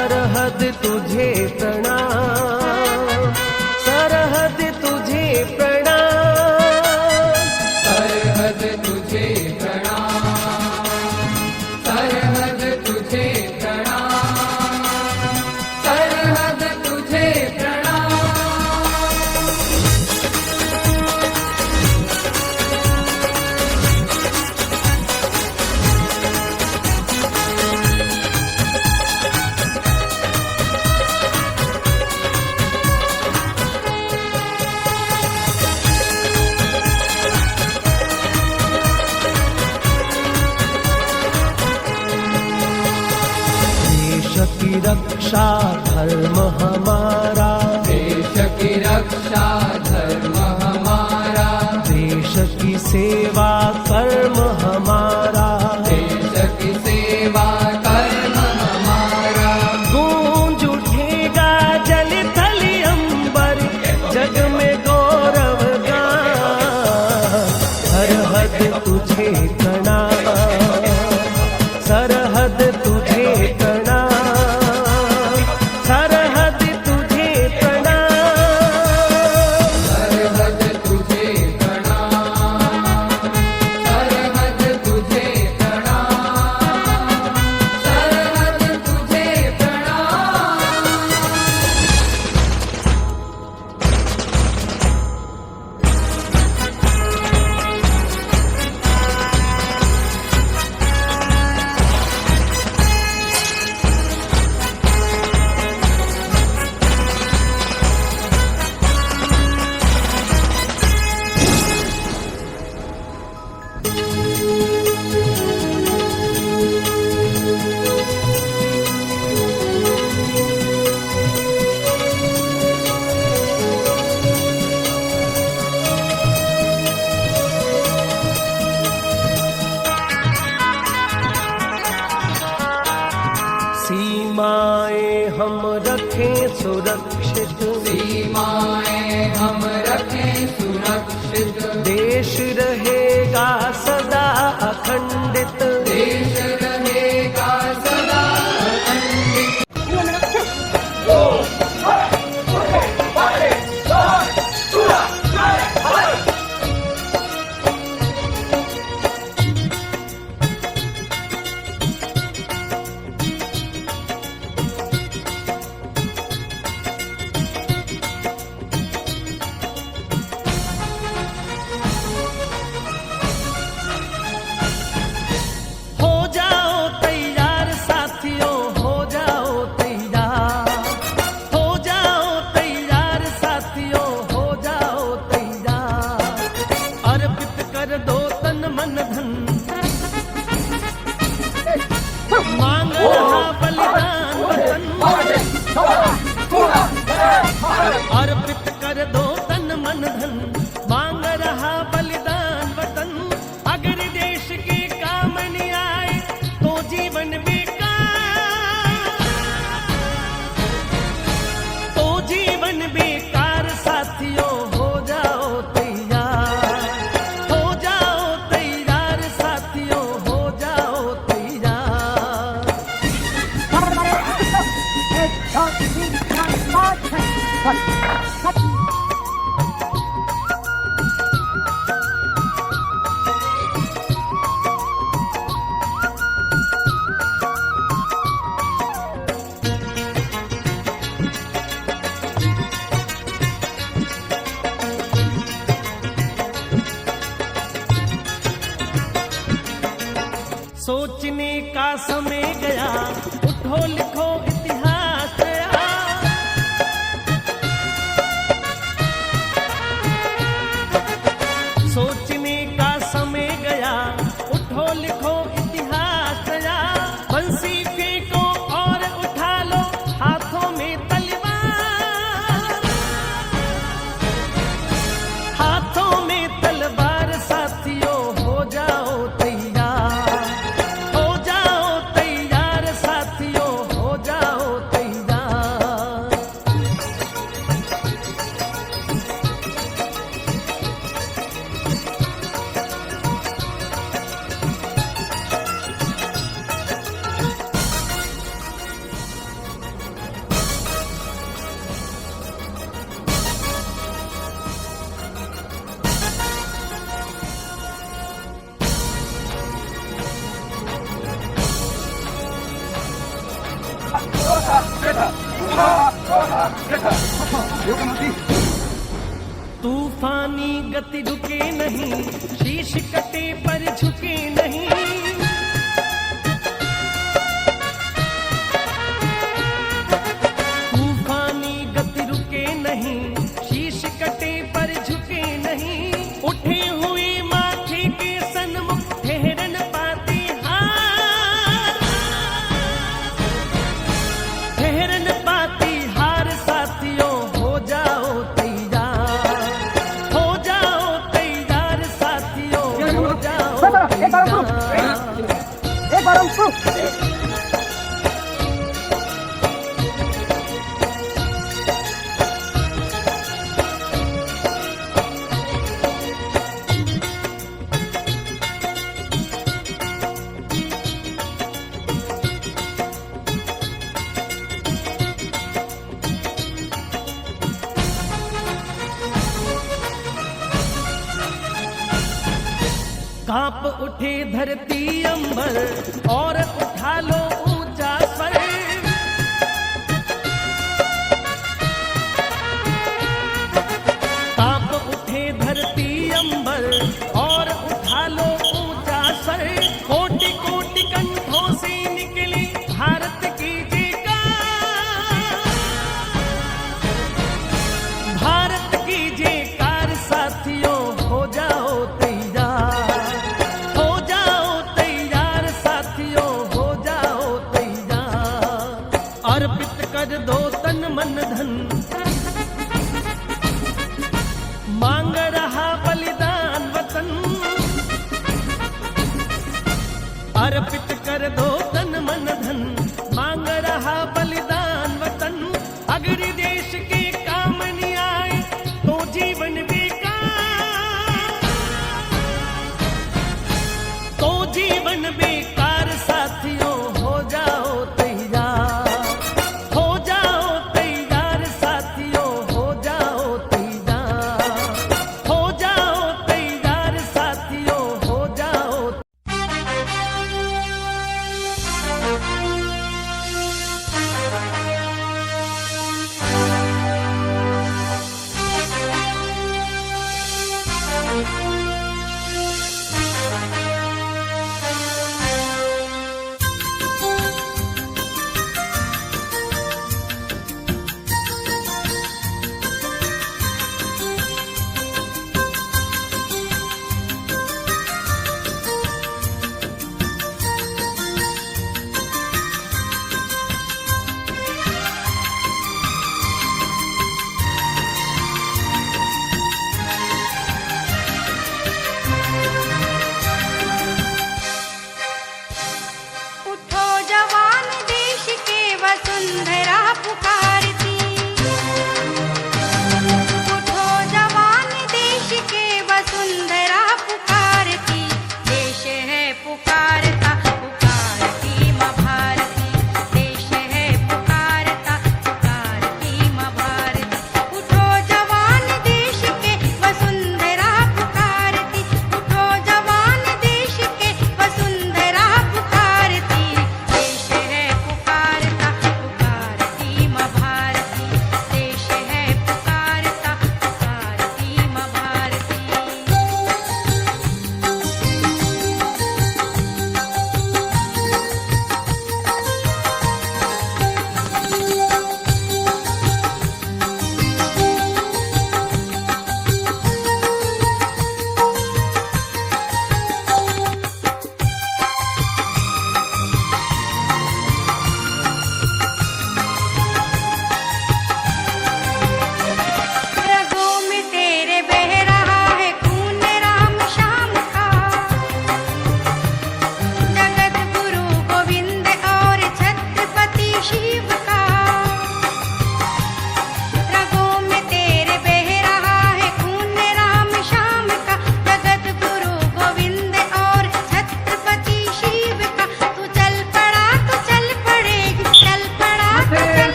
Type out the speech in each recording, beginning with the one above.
सरहद तुझे प्रणाम, सरहद तुझे प्रणाम, सरहद तुझे प्रणाम, सरहद तुझे प्रणाम, सरहद तुझे प्रणाम। देश की रक्षा धर्म हमारा, देश की रक्षा धर्म हमारा, देश की सेवा कर्म हमारा, देश की सेवा कर्म हमारा। गूंज उठेगा जल थल अंबर, जग में गौरव गान। सरहद तुझे प्रणाम, सरहद तुझे प्रणाम, सरहद तुझे प्रणाम, सरहद तुझे प्रणाम, सरहद तुझे प्रणाम, सरहद तुझे प्रणाम। सीमाएं हम रखें सुरक्षित, सीमाएं हम रखें सुरक्षित, देश रहेगा सदा अखंडित, देश रहेगा सदा अखंडित। हो जाओ तैयार साथियों, हो जाओ तैयार, हो जाओ तैयार साथियों, हो जाओ तैयार। अर्पित कर दो तन मन धन, मांग रहा बलिदान वतन। अर्पित कर दो तन मन धन, मांग रहा बलिदान वतन। अगर देश के काम नहीं आए तो जीवन बेकार, तो जीवन बेकार। साथियों हो जाओ तैयार, हो जाओ तैयार साथियों, हो जाओ तैयार। सोचने का समय गया, उठो लिखो इतिहास नया। सोचने का समय गया, उठो लिखो इतिहास नया। बंसी फेंको और उठा लो हाथों में तलवार, हाथों में तलवार। साथियों हो जाओ तैयार, हो जाओ तैयार साथियों, हो तूफानी गति रुके नहीं, शीश कटे पर झुके नहीं। तूफानी गति रुके नहीं, शीश कटे पर झुके नहीं। उठे हुए माथे के सन्मुख ठहर न पाते हार, ठहर न पाती हार। साथियों हो जाओ तैयार, हो जाओ तैयार। साथियों हो जाओ तैयार। एक बार हम कांप उठे धरती अंबर और उठा लो ऊंचा स्वर। कांप उठे धरती अंबर और उठा लो ऊंचा स्वर। कोटि कोटि कंठों से निकली भारत की जयकार, भारत की जयकार। साथियों हो जाओ तैयार, हो जाओ तैयार। साथियों हो जाओ तैयार। अर्पित कर दो तन मन धन, मांग रहा बलिदान वतन। अर्पित कर दो तन मन धन, मांग रहा बलिदान वतन। अगर देश के काम नहीं आए तो जीवन बेकार, तो जीवन बेकार। साथियों हो जाओ तैयार, हो जाओ तैयार। साथियों हो जाओ तैयार, हो जाओ तैयार। साथियों हो जाओ।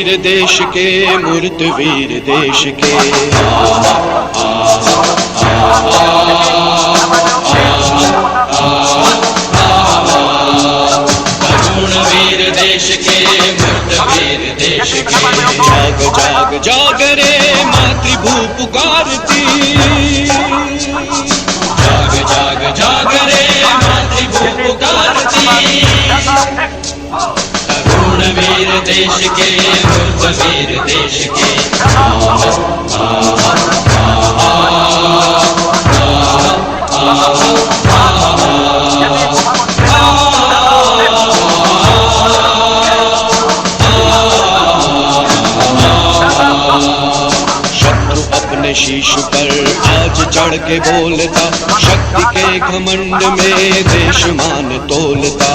वीर देश के, मूर्त वीर देश के। तरुण वीर देश के, मूर्त वीर देश के। जाग जाग जाग रे मातृभू पुकारती, जाग जाग जाग रे मातृभू पुकारती। तरुण वीर देश के, मूर्त वीर देश के। शत्रु अपने शीश पर आज चढ़ के बोलता, शक्ति के घमंड में देश मान तोलता।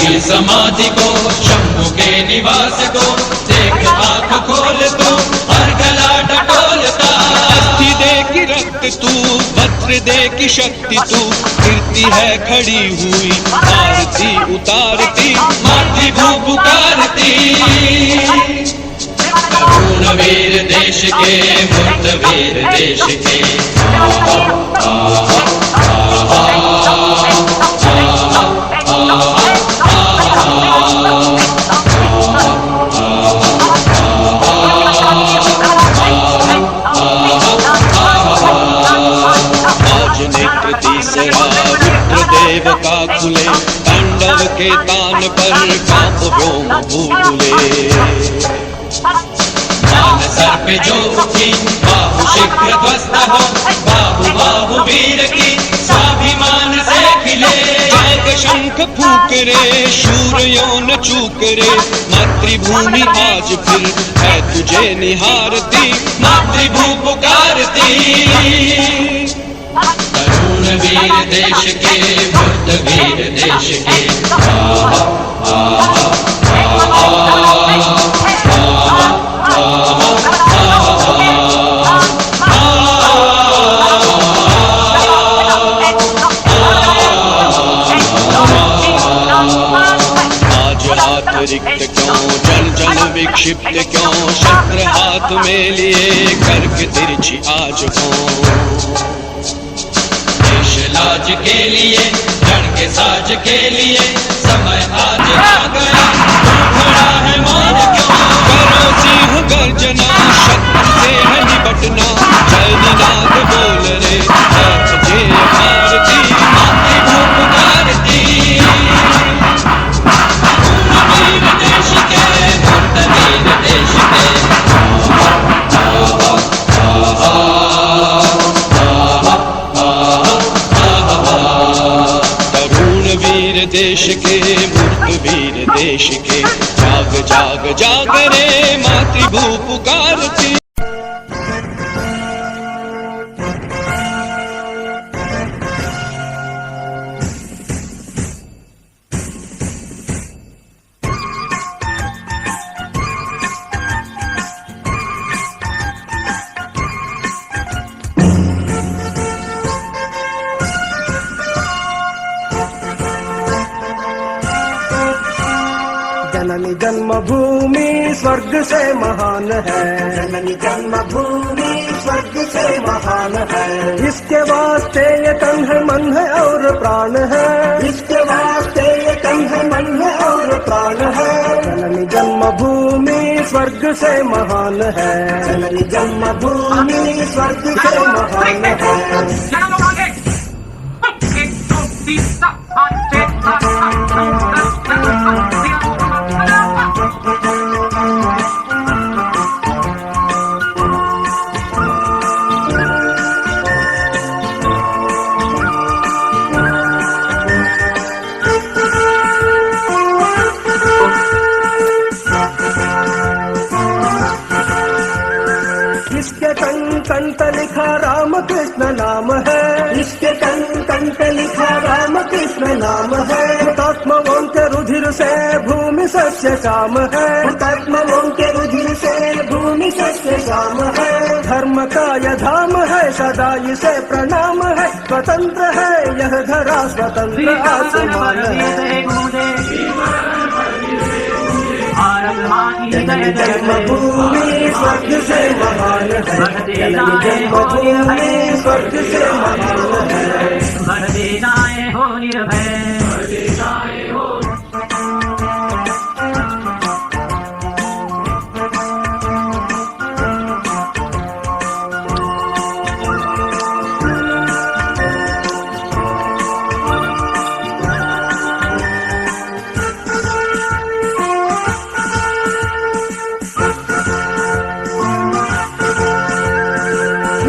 की समाधि को, शंभु के निवास को देख आंख खोल तू और गला टटोलता। अस्थि दे की रक्त तू, वज्र दे की शक्ति तू, कीर्ति है खड़ी हुई आरती उतारती, मातृभू पुकारती। तरुण वीर देश के, मूर्त वीर देश के। रुद्रदेव का खुले, तांडव के तान पर कांप व्योम भूले। मान सर पे जो उठी, बाहु शीघ्र ध्वस्त हो, बाहु बाहु वीर की स्वाभिमान से खिले। जाग शंख फूक रे, शूर यौन चूक रे, मातृभूमि आज फिर है तुझे निहारती, मातृभू पुकारती। तरुण वीर देश के, मूर्त वीर देश के। आज हाथ रिक्त क्यों, जल जल विक्षिप्त क्यों, शस्त्र हाथ में लिए करके तिरछी आज हो। लाज के लिए, जड़ के साज के लिए, समय आज आ गया, खड़ा है मान क्यों। करो सिंह गर्जना, शत्रु से है निपटना, जय निनाद बोल रे, जय भारती, मातृभू पुकारती। वीर देश के, मूर्त वीर देश के। वीर देश के, मूर्त वीर देश के। जाग जाग जाग रे मातृभू पुकारती। जननी जन्मभूमि स्वर्ग से महान है, जननी जन्मभूमि स्वर्ग से महान है। इसके वास्ते ये तन है मन है और प्राण है, इसके वास्ते ये तन है मन है और प्राण है। जननी जन्मभूमि स्वर्ग से महान है, जननी जन्मभूमि स्वर्ग से महान है। इसके कंठ लिखा राम कृष्ण नाम है, इसके कंठ लिखा राम कृष्ण नाम है। हुतात्माओं के रुधिर से भूमि सस्य श्याम है, हुतात्माओं के रुधिर से भूमि सस्य श्याम है। धर्म का यह धाम है सदा इसे प्रणाम है, स्वतंत्र है यह धरा स्वतंत्र आसमान है। जननी जन्मभूमि स्वर्ग से महान है, जननी जन्मभूमि स्वर्ग से महान है। भरदेनाय हो निर्भय।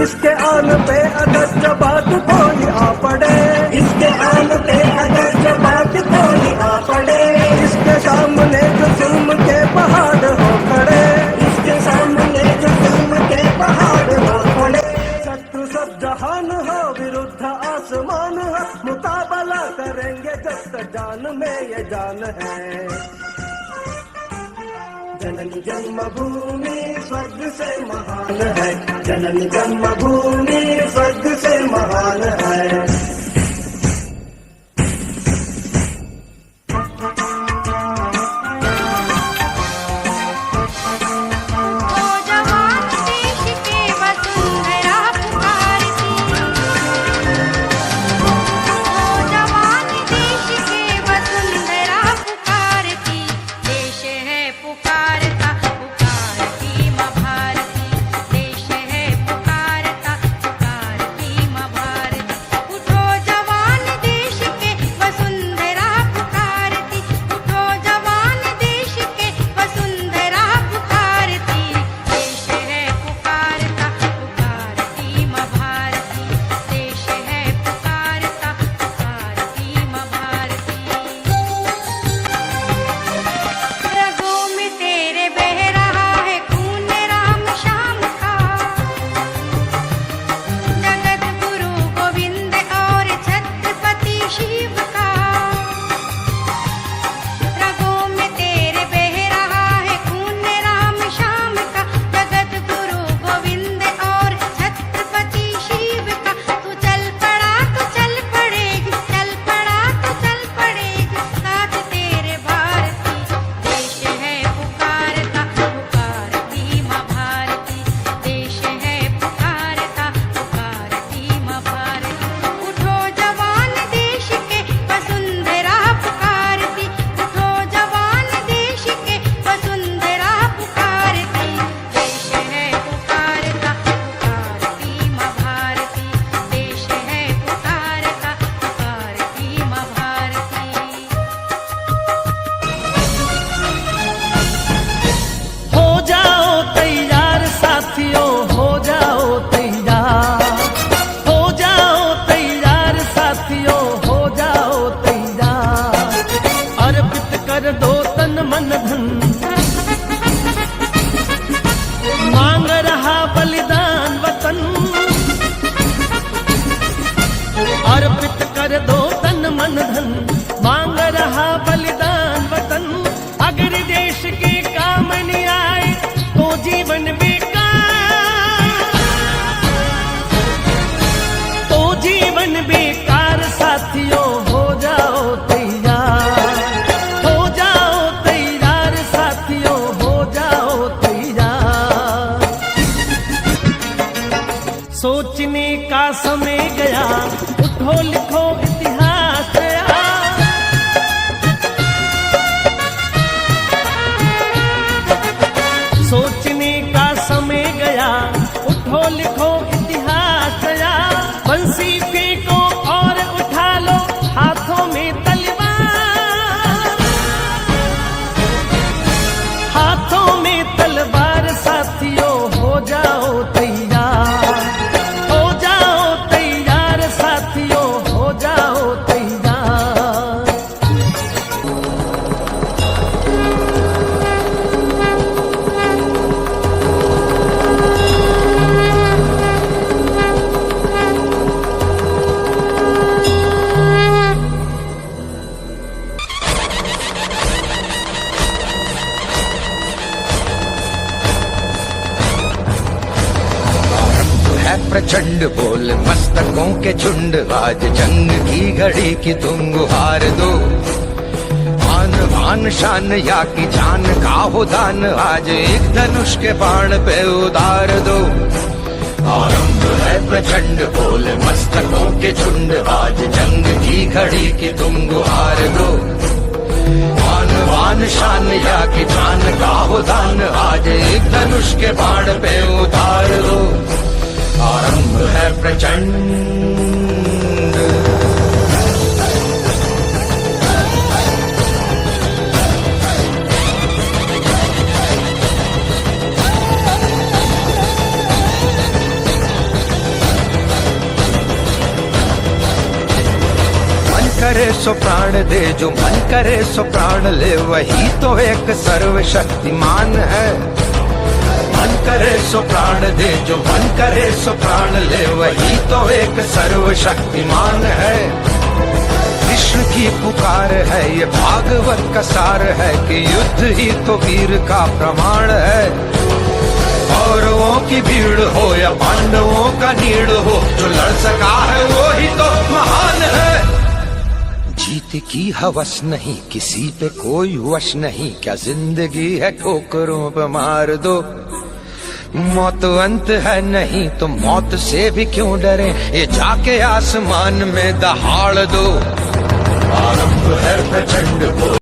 इसके आन पे अगर जब बात कोई आ पड़े, इसके आन पे अगर जब बात कोई आ पड़े, इसके सामने जो जुल्म के पहाड़ हो खड़े, इसके सामने जो जुल्म के पहाड़ हो खड़े, शत्रु सब जहान हो विरुद्ध आसमान हो, मुकाबला करेंगे जब तक जान में ये जान है। जननी जन्मभूमि स्वर्ग से महान है, जननी जन्मभूमि स्वर्ग से महान है। सोचने का समय गया, उठो लिखो इतिहास नया। सोचने का समय गया, उठो लिखो इतिहास नया। बंसी फेंको और उठा लो हाथों में तलवार, हाथों में तलवार साथियों हो जाओ तैयार। प्रचंड बोल मस्तकों के झुंड, आज जंग की घड़ी की तुम गुहार दो। आन मान शान या की जान का हो दान, आज एक धनुष के बाण पे उतार दो। आरंभ है प्रचंड बोल मस्तकों के झुंड, आज जंग की घड़ी की तुम गुहार दो। मान वान शान या की जान का हो दान, आज एक धनुष के बाण पे उतार दो। आरंभ है प्रचंड। करे सो प्राण दे, जो मन करे सो प्राण ले, वही तो एक सर्वशक्तिमान है। मन करे सो प्राण दे, जो मन करे सो प्राण ले, वही तो एक सर्वशक्तिमान है। कृष्ण की पुकार है, ये भागवत का सार है कि युद्ध ही तो वीर का प्रमाण है। कौरवों की भीड़ हो या पांडवों का नीड़ हो, जो लड़ सका है वो ही तो महान है। जीत की हवस नहीं, किसी पे कोई वश नहीं, क्या जिंदगी है ठोकरों पे मार दो। मौत अंत है नहीं तो मौत से भी क्यों डरे, ये जाके आसमान में दहाड़ दो। आरंभ है प्रचंड